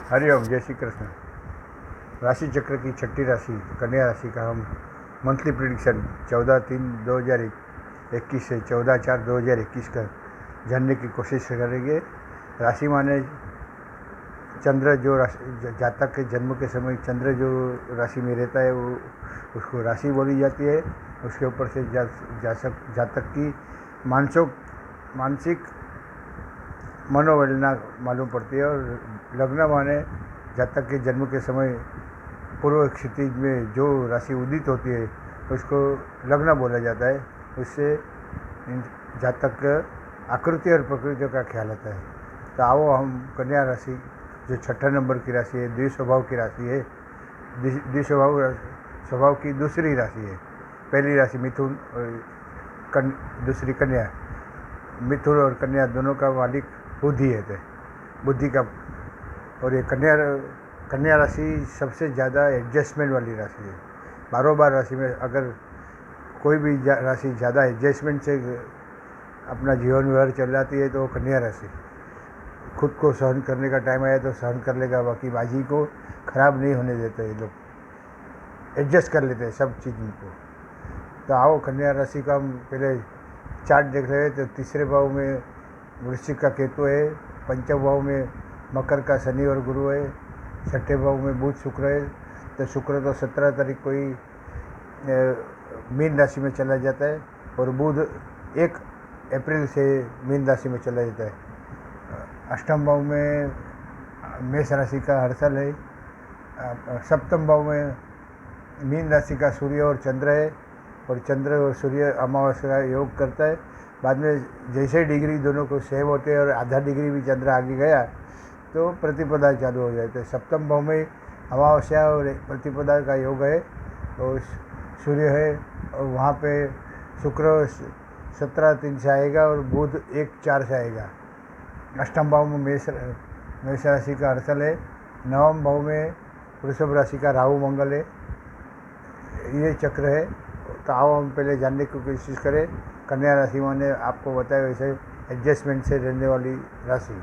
हरिओम, जय श्री कृष्ण। राशि चक्र की छठी राशि कन्या राशि का हम मंथली प्रिडिक्शन 14/3/2021 से 14/4/2021 का जानने की कोशिश करेंगे। राशि माने चंद्र जो जातक के जन्म के समय चंद्र जो राशि में रहता है वो उसको राशि बोली जाती है। उसके ऊपर से जातक की मानसिक मनोवेदना मालूम पड़ती है। और लग्न माने जातक के जन्म के समय पूर्व क्षितिज में जो राशि उदित होती है उसको लग्न बोला जाता है। उससे जातक का आकृति और प्रकृति का ख्याल आता है। तो आओ हम कन्या राशि जो छठा नंबर की राशि है, द्विस्वभाव की राशि है, स्वभाव की दूसरी राशि है। पहली राशि मिथुन और दूसरी कन्या। मिथुन और कन्या दोनों का मालिक बुद्धि है, बुद्धि का। और ये कन्या राशि सबसे ज़्यादा एडजस्टमेंट वाली राशि है। बार राशि में अगर कोई भी राशि ज़्यादा एडजस्टमेंट से अपना जीवन व्यवहार चलाती है तो कन्या राशि। खुद को सहन करने का टाइम आया तो सहन कर लेगा, बाकी बाजी को ख़राब नहीं होने देते। ये लोग एडजस्ट कर लेते हैं सब चीज़ों को। तो आओ कन्या राशि का हम पहले चार्ट देख रहे हैं। तो तीसरे भाव में वृश्चिक का केतु है, पंचम भाव में मकर का शनि और गुरु है, छठे भाव में बुध शुक्र है। तो शुक्र तो 17 तारीख को ही मीन राशि में चला जाता है और बुध 1 अप्रैल से मीन राशि में चला जाता है। अष्टम भाव में मेष राशि का हर्षल है। सप्तम भाव में मीन राशि का सूर्य और चंद्र है और चंद्र और सूर्य अमावस्या का योग करता है। बाद में जैसे डिग्री दोनों को सेम होते हैं और आधा डिग्री भी चंद्र आगे गया तो प्रतिपदा चालू हो जाते हैं। सप्तम भाव में अमावस्या और प्रतिपदा का योग है और सूर्य है और वहाँ पे शुक्र 17/3 से आएगा और बुध 1/4 से आएगा। अष्टम भाव में मेष राशि का हर्षल है। नवम भाव में वृषभ राशि का राहु मंगल है। ये चक्र है। तो आओ हम पहले जानने की कोशिश करें। कन्या राशि मैंने आपको बताया वैसे एडजस्टमेंट से रहने वाली राशि।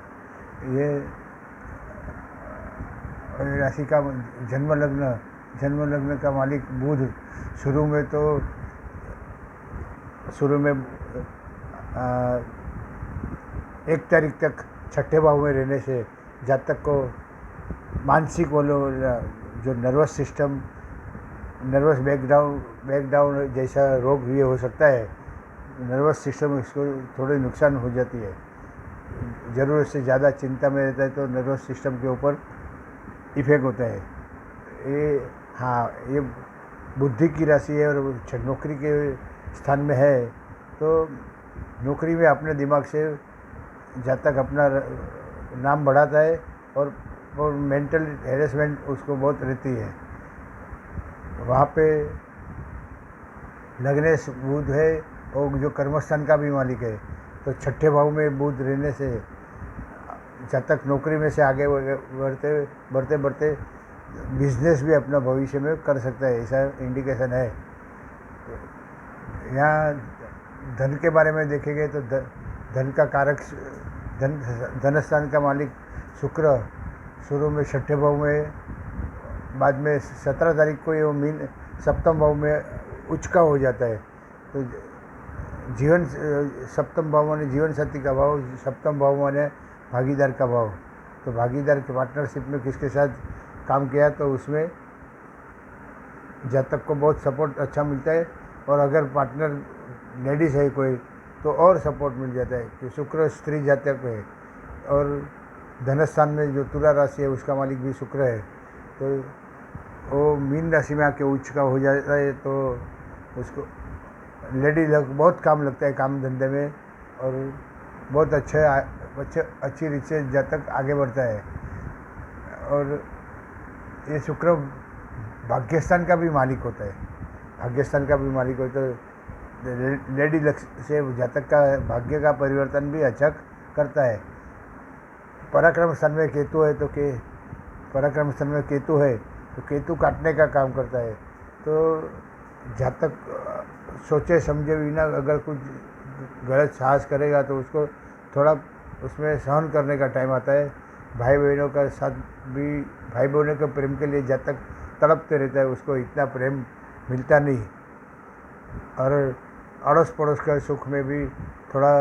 ये राशि का जन्म लग्न का मालिक बुध। शुरू में 1 तारीख तक छठे भाव में रहने से जातक को मानसिक जो नर्वस सिस्टम, नर्वस बैकडाउन जैसा रोग ये हो सकता है। नर्वस सिस्टम इसको थोड़ी नुकसान हो जाती है। ज़रूरत से ज़्यादा चिंता में रहता है तो नर्वस सिस्टम के ऊपर इफेक्ट होता है। ये बुद्धि की राशि है और नौकरी के स्थान में है तो नौकरी में अपने दिमाग से जातक अपना नाम बढ़ाता है और मेंटल हैरेसमेंट उसको बहुत रहती है। वहाँ पे लगने से बुध है और जो कर्मस्थान का भी मालिक है। तो छठे भाव में बुध रहने से जातक नौकरी में से आगे बढ़ते बिजनेस भी अपना भविष्य में कर सकता है, ऐसा इंडिकेशन है। यहाँ धन के बारे में देखेंगे तो धन का कारक धनस्थान का मालिक शुक्र शुरू में छठे भाव में, बाद में 17 तारीख को ये मीन सप्तम भाव में उच्च का हो जाता है। तो सप्तम भाव माने जीवन साथी का भाव, सप्तम भाव माने भागीदार का भाव। तो भागीदार के पार्टनरशिप में किसके साथ काम किया तो उसमें जातक को बहुत सपोर्ट अच्छा मिलता है। और अगर पार्टनर लेडीज़ है कोई तो और सपोर्ट मिल जाता है कि शुक्र स्त्री जातक है। और धनस्थान में जो तुला राशि है उसका मालिक भी शुक्र है। तो वो मीन राशि में आके उच्च का हो जाता है तो उसको बहुत काम लगता है काम धंधे में और बहुत अच्छी रीत से जातक आगे बढ़ता है। और ये शुक्र भाग्यस्थान का भी मालिक होता है। लेडी लक्ष्य से जातक का भाग्य का परिवर्तन भी अच्छा करता है। पराक्रम स्थान में केतु है तो केतु काटने का काम करता है। तो जातक सोचे समझे बिना अगर कुछ गलत साहस करेगा तो उसको थोड़ा उसमें सहन करने का टाइम आता है। भाई बहनों का साथ भी, भाई बहनों के प्रेम के लिए जब तक तड़पते रहता है उसको इतना प्रेम मिलता नहीं। और अड़ोस पड़ोस का सुख में भी थोड़ा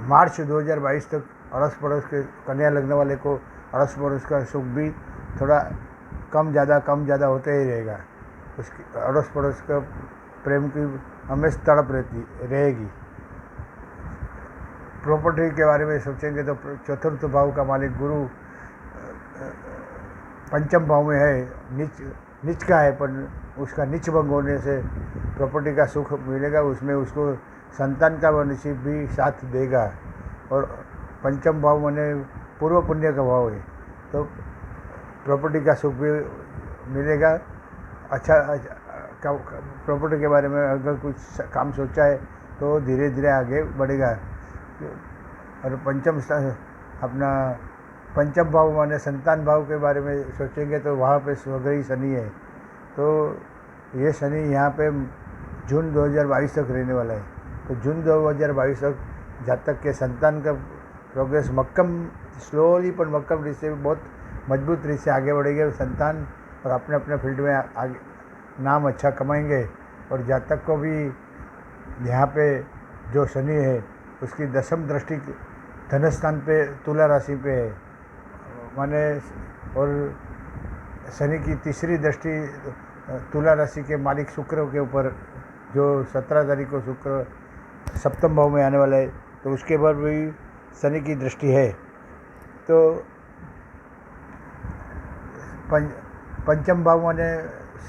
मार्च 2022 तक अड़ोस पड़ोस के कन्या लगने वाले को अड़ोस पड़ोस का सुख भी थोड़ा कम ज़्यादा होते ही रहेगा। उसकी अड़ोस पड़ोस का प्रेम की हमेशा तड़प रहती रहेगी। प्रॉपर्टी के बारे में सोचेंगे तो चतुर्थ भाव का मालिक गुरु पंचम भाव में है, नीच का है, पर उसका नीच भंग होने से प्रॉपर्टी का सुख मिलेगा। उसमें उसको संतान का नसीब भी साथ देगा। और पंचम भाव माने पूर्व पुण्य का भाव है, तो प्रॉपर्टी का सुख भी मिलेगा। अच्छा प्रॉपर्टी के बारे में अगर कुछ काम सोचा है तो धीरे धीरे आगे बढ़ेगा। और अपना पंचम भाव माने संतान भाव के बारे में सोचेंगे तो वहाँ पे स्वग्रही शनि है। तो ये शनि यहाँ पे जून 2022 तक रहने वाला है। तो जून 2022 तक जातक के संतान का प्रोग्रेस स्लोली पर मक्कम रीत से बहुत मजबूत रीत से आगे बढ़ेंगे संतान, और अपने अपने फील्ड में आगे नाम अच्छा कमाएंगे। और जातक को भी यहाँ पे जो शनि है उसकी दशम दृष्टि धनस्थान पे तुला राशि पे है माने, और शनि की तीसरी दृष्टि तुला राशि के मालिक शुक्र के ऊपर, जो 17 तारीख को शुक्र सप्तम भाव में आने वाला है, तो उसके ऊपर भी शनि की दृष्टि है। तो पंचम भाव माने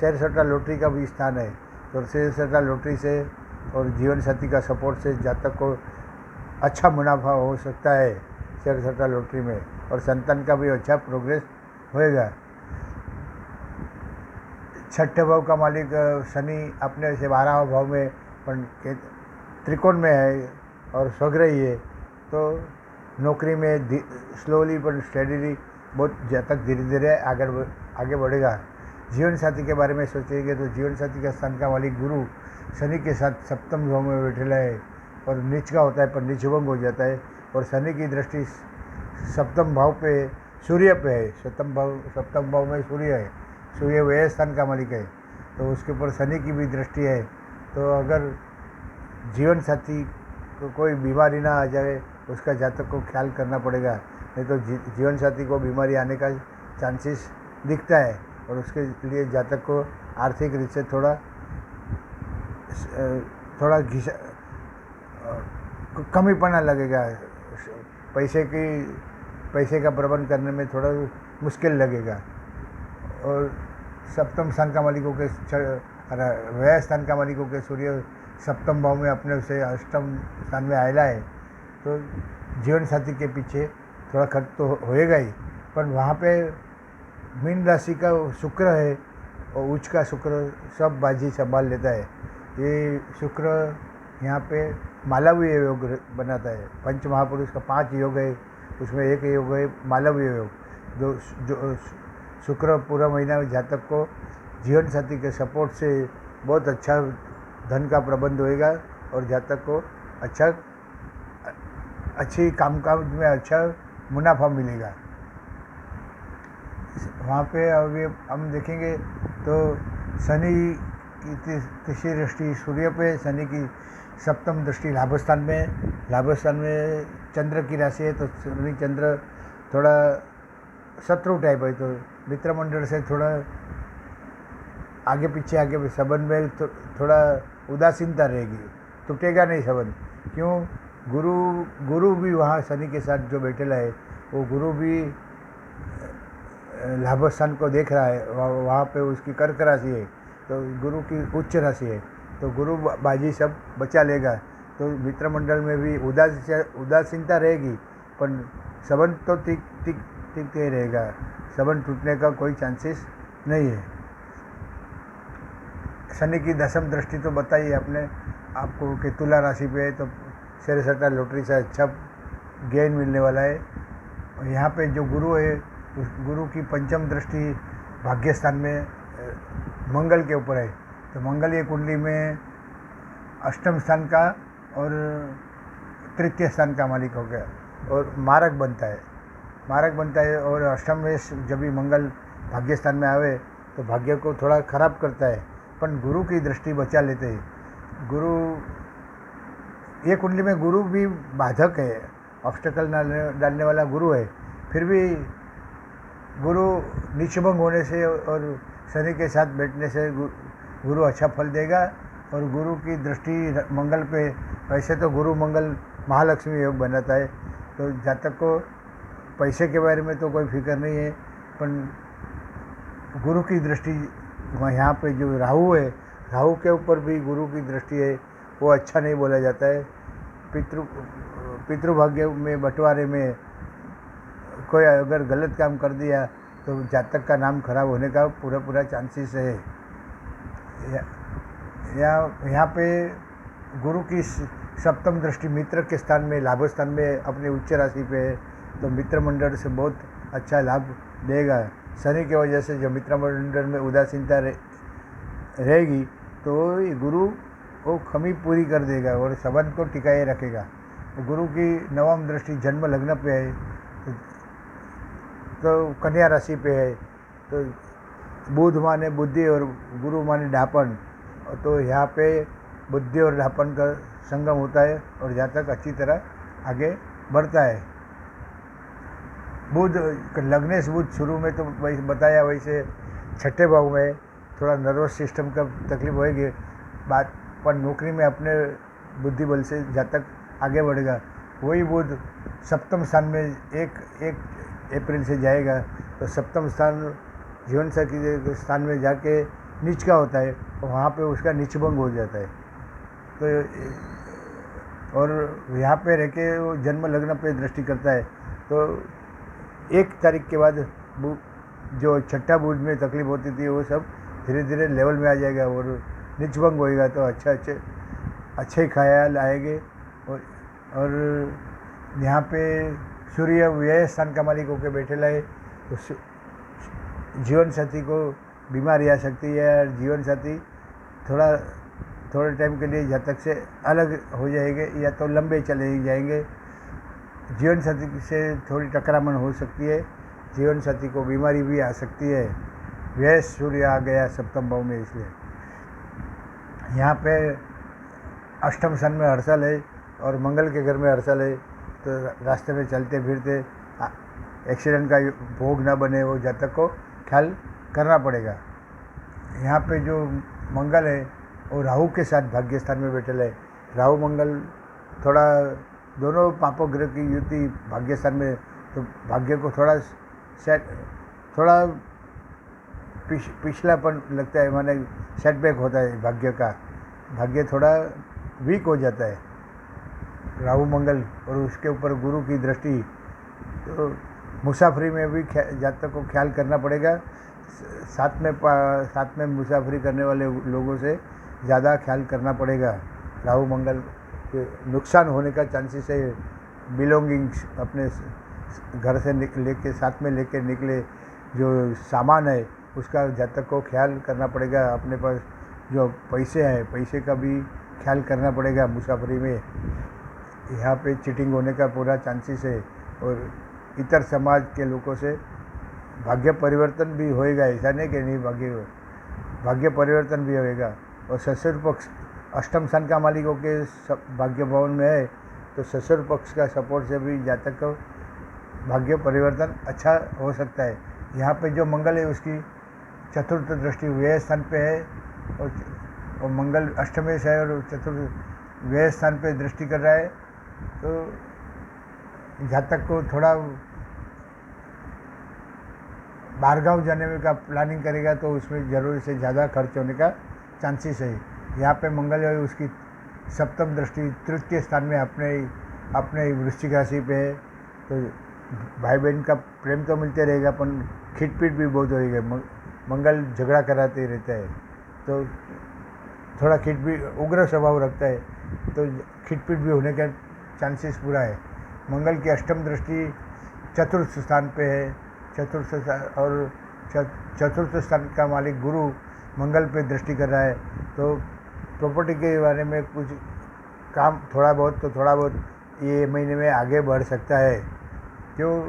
शेयर सट्टा लॉटरी का भी स्थान है। तो शेयर सट्टा लॉटरी से और जीवन साथी का सपोर्ट से जातक को अच्छा मुनाफा हो सकता है शेयर सट्टा लॉटरी में, और संतान का भी अच्छा प्रोग्रेस होएगा। छठे भाव का मालिक शनि अपने से 12वें भाव में त्रिकोण में है और स्वग्रही है। तो नौकरी में स्लोली पर स्टेडीली बहुत जातक धीरे धीरे आगे बढ़ेगा। जीवन साथी के बारे में सोचेंगे तो जीवन साथी का स्थान का मालिक गुरु शनि के साथ सप्तम भाव में बैठेला है, और नीच का होता है पर नीच भंग हो जाता है। और शनि की दृष्टि सप्तम भाव पे सूर्य पे है। सप्तम भाव में सूर्य है, सूर्य व्यय स्थान का मालिक है, तो उसके ऊपर शनि की भी दृष्टि है। तो अगर जीवन साथी को कोई बीमारी ना आ जाए उसका जातक को ख्याल करना पड़ेगा, नहीं तो जीवन साथी को बीमारी आने का चांसेस दिखता है। और उसके लिए जातक को आर्थिक रूप से थोड़ा कमीपना लगेगा, पैसे का प्रबंध करने में थोड़ा मुश्किल लगेगा। और सप्तम स्थान का मालिकों के व्यय स्थान का मालिकों के सूर्य सप्तम भाव में अपने से अष्टम स्थान में आएला है, तो जीवन साथी के पीछे थोड़ा खर्च तो होएगा ही। पर वहाँ पे मीन राशि का शुक्र है और उच्च का शुक्र सब बाजी संभाल लेता है। ये शुक्र यहाँ पे मालवीय योग बनाता है। पंच महापुरुष का 5 योग है, उसमें एक योग है मालवीय योग, जो शुक्र पूरा महीना जातक को जीवन साथी के सपोर्ट से बहुत अच्छा धन का प्रबंध होएगा और जातक को अच्छी कामकाज में अच्छा मुनाफा मिलेगा। वहाँ पे अभी हम देखेंगे तो शनि की तीसरी दृष्टि सूर्य पे, शनि की सप्तम दृष्टि लाभस्थान में चंद्र की राशि है। तो शनि चंद्र थोड़ा शत्रु टाइप है, तो मित्र मंडल से थोड़ा आगे पीछे संबंध में थोड़ा उदासीनता रहेगी, टूटेगा नहीं संबंध। क्यों? गुरु भी वहाँ शनि के साथ जो बैठेला है, वो गुरु भी लाभस्थान को देख रहा है। वहाँ पे उसकी कर्क राशि है, तो गुरु की उच्च राशि है, तो गुरु बाजी सब बचा लेगा। तो मित्र मंडल में भी उदासीनता रहेगी, पर संबंध तो ठीक ही रहेगा, संबंध टूटने का कोई चांसेस नहीं है। शनि की दशम दृष्टि तो बताइए आपको कि तुला राशि पे है, तो शेयर सट्टा लॉटरी से अच्छा गेन मिलने वाला है। और यहाँ पे जो गुरु है, उस गुरु की पंचम दृष्टि भाग्यस्थान में मंगल के ऊपर है, तो मंगल ये कुंडली में अष्टम स्थान का और तृतीय स्थान का मालिक हो गया। और मारक बनता है। और अष्टम में जब भी मंगल भाग्य स्थान में आवे तो भाग्य को थोड़ा खराब करता है, पर गुरु की दृष्टि बचा लेते हैं। गुरु, ये कुंडली में गुरु भी बाधक है, ऑब्स्टेकल डालने वाला गुरु है। फिर भी गुरु नीचभंग होने से और शनि के साथ बैठने से गुरु अच्छा फल देगा। और गुरु की दृष्टि मंगल पे, वैसे तो गुरु मंगल महालक्ष्मी योग बनाता है, तो जातक को पैसे के बारे में तो कोई फिक्र नहीं है, पर गुरु की दृष्टि यहाँ पे जो राहु है, राहु के ऊपर भी गुरु की दृष्टि है, वो अच्छा नहीं बोला जाता है। पितृभाग्य में बंटवारे में कोई अगर गलत काम कर दिया तो जातक का नाम खराब होने का पूरा चांसेस है। यहाँ पे गुरु की सप्तम दृष्टि मित्र के स्थान में, लाभ स्थान में अपने उच्च राशि पे है, तो मित्र मंडल से बहुत अच्छा लाभ देगा। शनि की वजह से जो मित्र मंडल में उदासीनता रहेगी तो ये गुरु वो कमी पूरी कर देगा और संबंध को टिकाए रखेगा। तो गुरु की नवम दृष्टि जन्म लग्न पे है, तो कन्या राशि पे है, तो बुध माने बुद्धि और गुरु माने ढापन, तो यहाँ पे बुद्धि और ढापन का संगम होता है और जातक अच्छी तरह आगे बढ़ता है। बुध लग्नेश बुध शुरू में तो बताया, वैसे छठे भाव में थोड़ा नर्वस सिस्टम का तकलीफ होएगी बात, पर नौकरी में अपने बुद्धि बल से जातक आगे बढ़ेगा। वही बुध सप्तम स्थान में एक अप्रैल से जाएगा, तो सप्तम स्थान जीवन साथी के स्थान में जाके नीच का होता है, और वहाँ पे उसका नीचभंग हो जाता है। तो और यहाँ पे रह के वो जन्म लग्न पे दृष्टि करता है, तो 1 तारीख के बाद जो छठा बुध में तकलीफ होती थी वो सब धीरे धीरे लेवल में आ जाएगा और नीचभंग होएगा, तो अच्छे ख्याल आएंगे। और यहाँ पे सूर्य व्यय स्थान का मालिक होकर बैठेला है, तो जीवन साथी को बीमारी आ सकती है, और जीवन साथी थोड़े टाइम के लिए जातक से अलग हो जाएंगे या तो लंबे चले जाएंगे। जीवन साथी से थोड़ी टकरामन हो सकती है, जीवन साथी को बीमारी भी आ सकती है। व्यय सूर्य आ गया सप्तम भाव में, इसलिए यहाँ पे अष्टम स्थान में हर्षल है और मंगल के घर में हर्षल है, तो रास्ते में चलते फिरते एक्सीडेंट का भोग न बने, वो जातक को ख्याल करना पड़ेगा। यहाँ पे जो मंगल है वो राहु के साथ भाग्य स्थान में बैठल है। राहु मंगल थोड़ा दोनों पापों ग्रह की युति भाग्य स्थान में, तो भाग्य को थोड़ा पिछलापन लगता है, माने सेटबैक होता है भाग्य का, भाग्य थोड़ा वीक हो जाता है राहु मंगल, और उसके ऊपर गुरु की दृष्टि, तो मुसाफरी में भी जातक को ख्याल करना पड़ेगा। साथ में मुसाफरी करने वाले लोगों से ज़्यादा ख्याल करना पड़ेगा। राहु मंगल के नुकसान होने का चांसेस है। बिलोंगिंग्स अपने घर से लेके साथ में लेके निकले जो सामान है उसका जातक को ख्याल करना पड़ेगा। अपने पास जो पैसे हैं, पैसे का भी ख्याल करना पड़ेगा मुसाफरी में। यहाँ पे चीटिंग होने का पूरा चांसेस है, और इतर समाज के लोगों से भाग्य परिवर्तन भी होएगा, ऐसा नहीं कि नहीं, भाग्य परिवर्तन भी होएगा। और ससुर पक्ष अष्टम स्थान का मालिक होकर भाग्य भवन में है, तो ससुर पक्ष का सपोर्ट से भी जातक को भाग्य परिवर्तन अच्छा हो सकता है। यहाँ पे जो मंगल है उसकी चतुर्थ दृष्टि व्यय स्थान पे है, और मंगल अष्टमेश है और चतुर्थ व्यय स्थान पे दृष्टि कर रहा है, तो जातक को थोड़ा बाहरगांव जाने में का प्लानिंग करेगा तो उसमें ज़रूरत से ज़्यादा खर्च होने का चांसेस है। यहाँ पे मंगल है उसकी सप्तम दृष्टि तृतीय स्थान में अपने वृश्चिक राशि पे है, तो भाई बहन का प्रेम तो मिलते रहेगा, पर खिटपीट भी बहुत होएगा। मंगल झगड़ा कराते ही रहता है, तो थोड़ा उग्र स्वभाव रखता है, तो खिटपीट भी होने का चांसेस पूरा है। मंगल की अष्टम दृष्टि चतुर्थ स्थान पे है, चतुर्थ स्थान का मालिक गुरु मंगल पे दृष्टि कर रहा है, तो प्रॉपर्टी के बारे में कुछ काम थोड़ा बहुत ये महीने में आगे बढ़ सकता है। क्यों?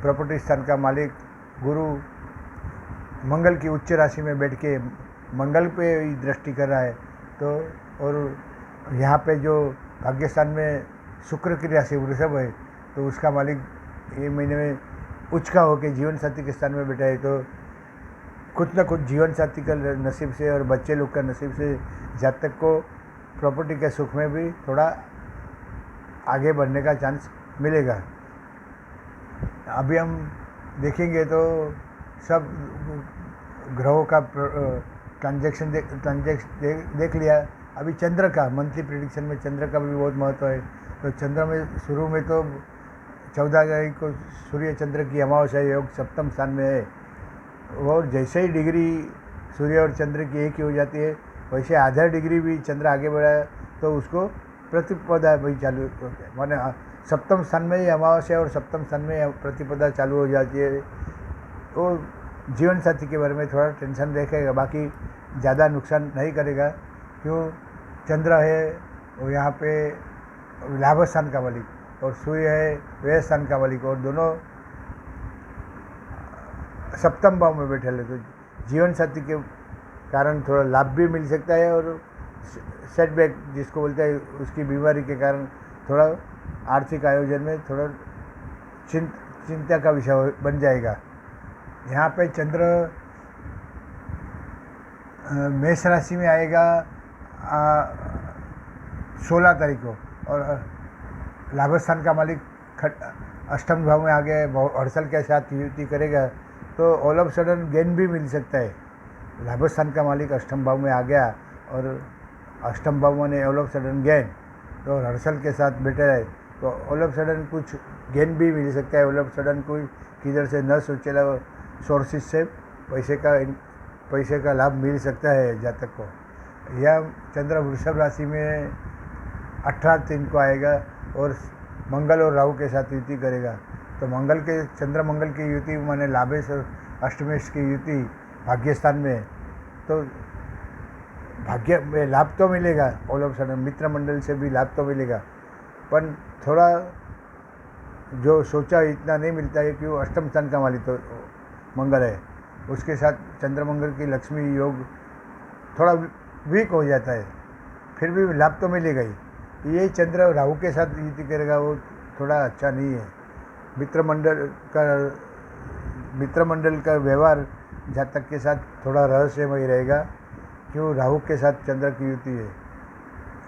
प्रॉपर्टी स्थान का मालिक गुरु मंगल की उच्च राशि में बैठ के मंगल पे ही दृष्टि कर रहा है। तो और यहाँ पे जो भाग्य स्थान में शुक्र की राशि वृषभ है, तो उसका मालिक ये महीने में उच्च का होकर जीवन साथी के स्थान में बैठा है। तो कुछ ना कुछ जीवन साथी का नसीब से और बच्चे लोग का नसीब से जातक को प्रॉपर्टी के सुख में भी थोड़ा आगे बढ़ने का चांस मिलेगा। अभी हम देखेंगे तो सब ग्रहों का ट्रांजैक्शन देख लिया। अभी चंद्र का मंथली प्रेडिक्शन में चंद्र का भी बहुत महत्व है। तो चंद्र में शुरू में तो 14 तारीख को सूर्य चंद्र की अमावस्या योग सप्तम स्थान में है, और जैसे ही डिग्री सूर्य और चंद्र की एक ही हो जाती है, वैसे आधा डिग्री भी चंद्र आगे बढ़ा तो उसको प्रतिपदा भी चालू होती है। माने सप्तम स्थान में ही अमावस्या और सप्तम स्थान में प्रतिपदा चालू हो जाती है। तो जीवन साथी के बारे में थोड़ा टेंशन रखेगा, बाकी ज़्यादा नुकसान नहीं करेगा। क्यों? चंद्र है और यहाँ पे लाभ स्थान का मालिक, और सूर्य है व्यय स्थान का मालिक, और दोनों सप्तम भाव में बैठे हैं। तो जीवन साथी के कारण थोड़ा लाभ भी मिल सकता है, और सेटबैक जिसको बोलते हैं उसकी बीमारी के कारण थोड़ा आर्थिक आयोजन में थोड़ा चिंता का विषय बन जाएगा। यहाँ पे चंद्र मेष राशि में आएगा 16 तारीख को, और लाभ स्थान का मालिक अष्टम भाव में आ गया, हर्षल के साथ युति करेगा। तो ऑल ऑफ सडन गेन भी मिल सकता है। लाभ स्थान का मालिक अष्टम भाव में आ गया, और अष्टम भाव में ऑल ऑफ सडन गेन, तो हर्षल के साथ बैठे रहे तो ऑल ऑफ सडन कुछ गेन भी मिल सकता है। ऑल ऑफ सडन कोई किधर से न सोचेला सोर्सेज से पैसे का लाभ मिल सकता है जातक को। यह चंद्र वृषभ राशि में 18 दिन को आएगा, और मंगल और राहु के साथ युति करेगा। तो चंद्र मंगल की युति माने लाभेश और अष्टमेश की युति भाग्य स्थान में, तो भाग्य में लाभ तो मिलेगा। ऑल ऑफ सडन मित्र मंडल से भी लाभ तो मिलेगा, पर थोड़ा जो सोचा इतना नहीं मिलता है। क्यों? अष्टम स्थान का मालिक तो मंगल है, उसके साथ चंद्र मंगल की लक्ष्मी योग थोड़ा वीक हो जाता है, फिर भी लाभ तो मिलेगा ही। ये चंद्र राहु के साथ युति करेगा, वो थोड़ा अच्छा नहीं है। मित्र मंडल का व्यवहार जातक के साथ थोड़ा रहस्यमय रहेगा। क्यों? राहु के साथ चंद्र की युति है।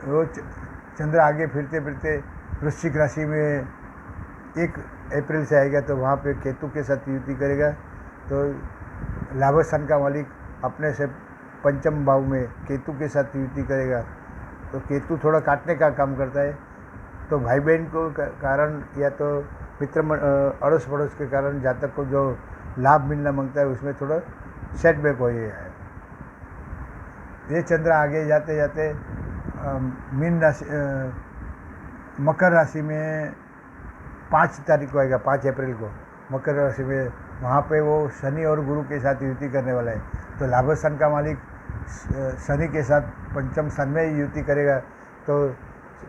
वो चंद्र आगे फिरते फिरते वृश्चिक राशि में 1 अप्रैल से आएगा, तो वहाँ पे केतु के साथ युति करेगा। तो लाभ स्थान का मालिक अपने से पंचम भाव में केतु के साथ युति करेगा। तो केतु थोड़ा काटने का काम करता है। तो भाई बहन को कारण या तो अड़ोस पड़ोस के कारण जातक को जो लाभ मिलना मांगता है उसमें थोड़ा सेटबैक हो गया है। ये चंद्र आगे जाते जाते मीन राशि मकर राशि में 5 तारीख को आएगा, 5 अप्रैल को मकर राशि में। वहाँ पे वो शनि और गुरु के साथ युति करने वाला है। तो लाभ स्थान का मालिक शनि के साथ पंचम स्थान में युति करेगा। तो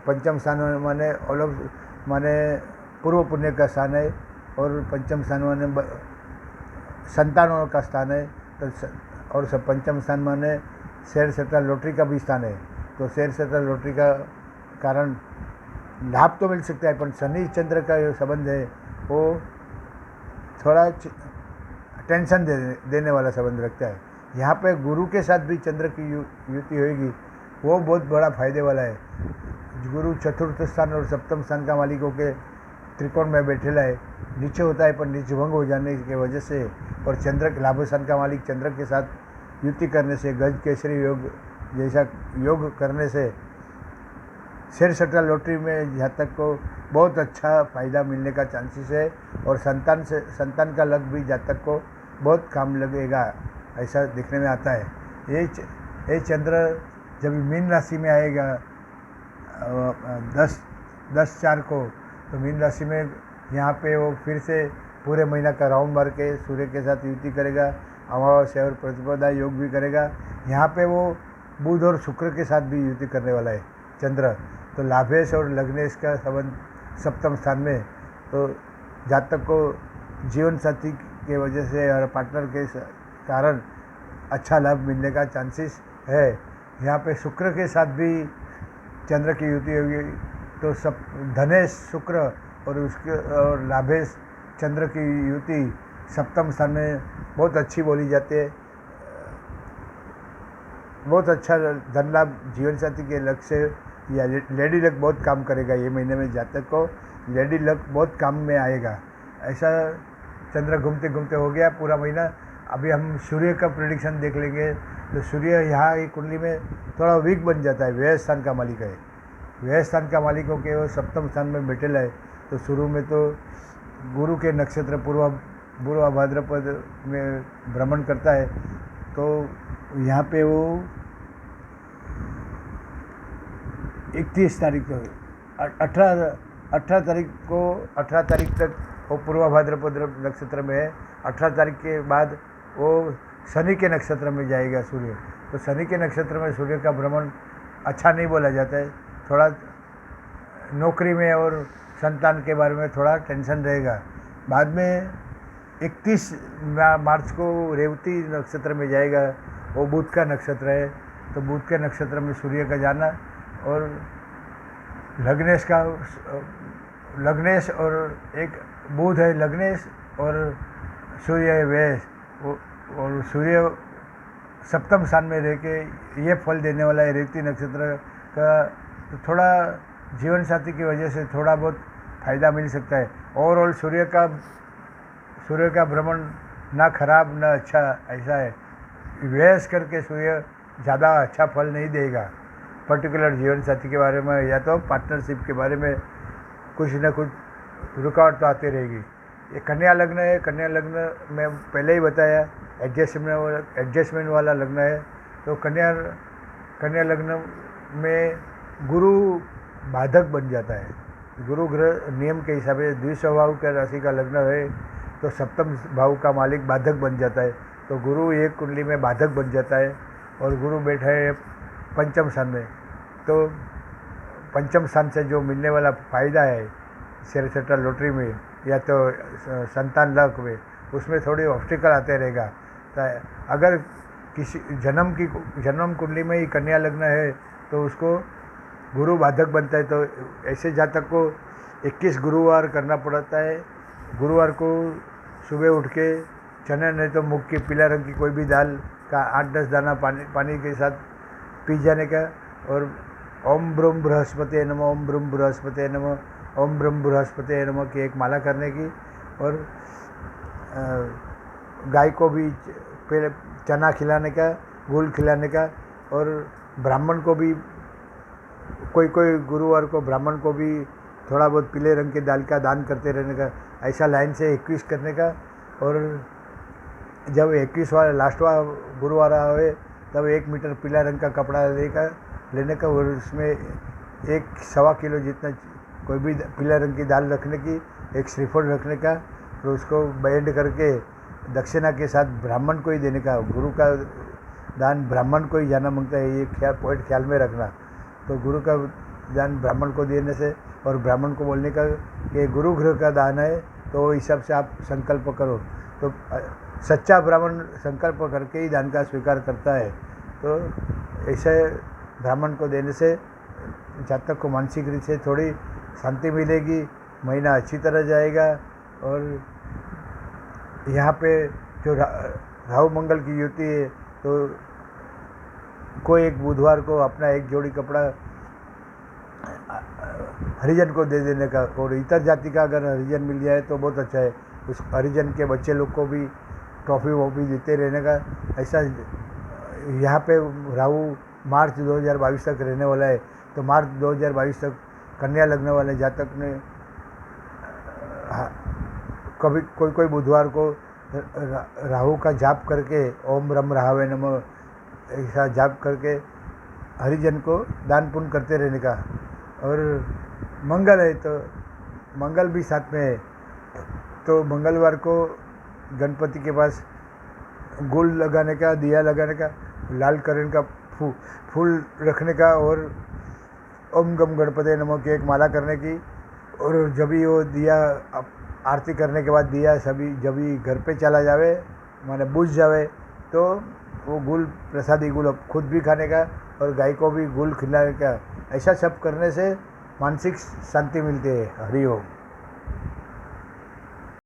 पंचम स्थान माने पूर्व पुण्य का स्थान है, और पंचम स्थान माने संतानों का स्थान है। तो और सब पंचम स्थान माने शेयर सट्टा लॉटरी का भी स्थान है। तो शेयर सट्टा लॉटरी का कारण लाभ तो मिल सकता है, पर शनि चंद्र का जो संबंध है वो थोड़ा टेंशन देने वाला संबंध रखता है। यहाँ पे गुरु के साथ भी चंद्र की युति होगी, वो बहुत बड़ा फायदे वाला है। गुरु चतुर्थ स्थान और सप्तम स्थान का मालिक होकर त्रिकोण में बैठेला है, नीचे होता है पर नीचे भंग हो जाने की वजह से, और चंद्र लाभ स्थान का मालिक चंद्र के साथ युति करने से, गज केसरी योग जैसा योग करने से शेयर सट्टा लॉटरी में जातक को बहुत अच्छा फ़ायदा मिलने का चांसेस है। और संतान का लक भी जातक को बहुत काम लगेगा, ऐसा दिखने में आता है। ये चंद्र जब मीन राशि में आएगा 10/4 को, तो मीन राशि में यहाँ पे वो फिर से पूरे महीना का राउंड मार के सूर्य के साथ युति करेगा, अमावस्या और प्रतिपदा योग भी करेगा। यहाँ पे वो बुध और शुक्र के साथ भी युति करने वाला है चंद्र। तो लाभेश और लग्नेश का संबंध सप्तम स्थान में, तो जातक को जीवन साथी के वजह से और पार्टनर के कारण अच्छा लाभ मिलने का चांसेस है। यहाँ पे शुक्र के साथ भी चंद्र की युति होगी, तो सब धनेश शुक्र और उसके और लाभेश चंद्र की युति सप्तम स्थान में बहुत अच्छी बोली जाती है। बहुत अच्छा धन लाभ जीवन साथी के लक से, या लेडी लक बहुत काम करेगा ये महीने में। जातक को लेडी लक बहुत काम में आएगा। ऐसा चंद्र घूमते घूमते हो गया पूरा महीना। अभी हम सूर्य का प्रेडिक्शन देख लेंगे, तो सूर्य यहाँ एक कुंडली में थोड़ा वीक बन जाता है। व्यय स्थान का मालिक है, व्यय स्थान का मालिक हो के वो सप्तम स्थान में बैठेला है। तो शुरू में तो गुरु के नक्षत्र पूर्व भाद्रपद में भ्रमण करता है, तो यहाँ पे वो 31 तारीख को 18 तारीख तक वो पूर्व भाद्रपद नक्षत्र में है। 18 तारीख के बाद वो शनि के नक्षत्र में जाएगा सूर्य। तो शनि के नक्षत्र में सूर्य का भ्रमण अच्छा नहीं बोला जाता है। थोड़ा नौकरी में और संतान के बारे में थोड़ा टेंशन रहेगा। बाद में 31 मार्च को रेवती नक्षत्र में जाएगा, वो बुध का नक्षत्र है। तो बुध के नक्षत्र में सूर्य का जाना और लग्नेश और एक बुध है लग्नेश और सूर्य है व्यय, और सूर्य सप्तम स्थान में रह के ये फल देने वाला है रेवती नक्षत्र का। तो थोड़ा जीवन साथी की वजह से थोड़ा बहुत फायदा मिल सकता है। ओवरऑल सूर्य का भ्रमण ना खराब ना अच्छा, ऐसा है। व्यस करके सूर्य ज़्यादा अच्छा फल नहीं देगा। पर्टिकुलर जीवन साथी के बारे में या तो पार्टनरशिप के बारे में कुछ ना कुछ रुकावट तो आती रहेगी। ये कन्या लग्न है। कन्या लग्न में पहले ही बताया एडजस्टमेंट वाला लग्न है। तो कन्या लग्न में गुरु बाधक बन जाता है। गुरु ग्रह नियम के हिसाब से द्विस्वभाव का राशि का लग्न है, तो सप्तम भाव का मालिक बाधक बन जाता है। तो गुरु एक कुंडली में बाधक बन जाता है और गुरु बैठा है पंचम स्थान में। तो पंचम स्थान से जो मिलने वाला फ़ायदा है शेयर सट्टा लॉटरी में या तो संतान लाभ में, उसमें थोड़ी ऑब्स्टिकल आते रहेगा। तो अगर किसी जन्म कुंडली में ही कन्या लग्न है तो उसको गुरु बाधक बनता है। तो ऐसे जातक को 21 गुरुवार करना पड़ता है। गुरुवार को सुबह उठ के चने नहीं तो मूंग की पीला रंग की कोई भी दाल का 8-10 दाना पानी के साथ पी जाने का, और ओम ब्रह्म बृहस्पति नमः, ओम ब्रह्म बृहस्पति नमः, ओम ब्रह्म बृहस्पति नमः की एक माला करने की। और गाय को भी पहले चना खिलाने का, गुड़ खिलाने का, और ब्राह्मण को भी कोई गुरुवार को ब्राह्मण को भी थोड़ा बहुत पीले रंग के दाल का दान करते रहने का। ऐसा लाइन से 21 करने का। और जब 21वां लास्टवां गुरुवार आए तब 1 मीटर पीला रंग का कपड़ा लेने का, और उसमें 1-1.25 किलो जितना कोई भी पीला रंग की दाल रखने की, एक श्रीफल रखने का, और उसको बैंड करके दक्षिणा के साथ ब्राह्मण को ही देने का। गुरु का दान ब्राह्मण को ही जाना मांगता है, ये पॉइंट ख्याल में रखना। तो गुरु का दान ब्राह्मण को देने से, और ब्राह्मण को बोलने का कि गुरु ग्रह का दान है, तो वो हिसाब से आप संकल्प करो। तो सच्चा ब्राह्मण संकल्प करके ही दान का स्वीकार करता है। तो ऐसे ब्राह्मण को देने से जातक को मानसिक रूप से थोड़ी शांति मिलेगी, महीना अच्छी तरह जाएगा। और यहाँ पे जो राहु मंगल की युति है, तो कोई एक बुधवार को अपना एक जोड़ी कपड़ा हरिजन को दे देने का, और इतर जाति का अगर हरिजन मिल जाए तो बहुत अच्छा है। उस हरिजन के बच्चे लोग को भी ट्रॉफी वॉफी देते रहने का। ऐसा यहाँ पे राहु मार्च 2022 तक रहने वाला है। तो मार्च 2022 तक कन्या लगने वाले जातक ने कभी कोई बुधवार को राहु का जाप करके ओम ब्रह्म राहवे नमः ऐसा जाप करके हरिजन को दान पुण्य करते रहने का। और मंगल है तो मंगल भी साथ में है, तो मंगलवार को गणपति के पास गुड़ लगाने का, दिया लगाने का, लाल करण का फूल रखने का, और ओम गम गणपति नमः की एक माला करने की। और जब भी वो दिया आरती करने के बाद दिया सभी जब भी घर पे चला जावे माने बुझ जावे तो वो गुल प्रसादी गुल खुद भी खाने का और गाय को भी गुल खिलाने का, ऐसा सब करने से मानसिक शांति मिलती है। हरि ओम।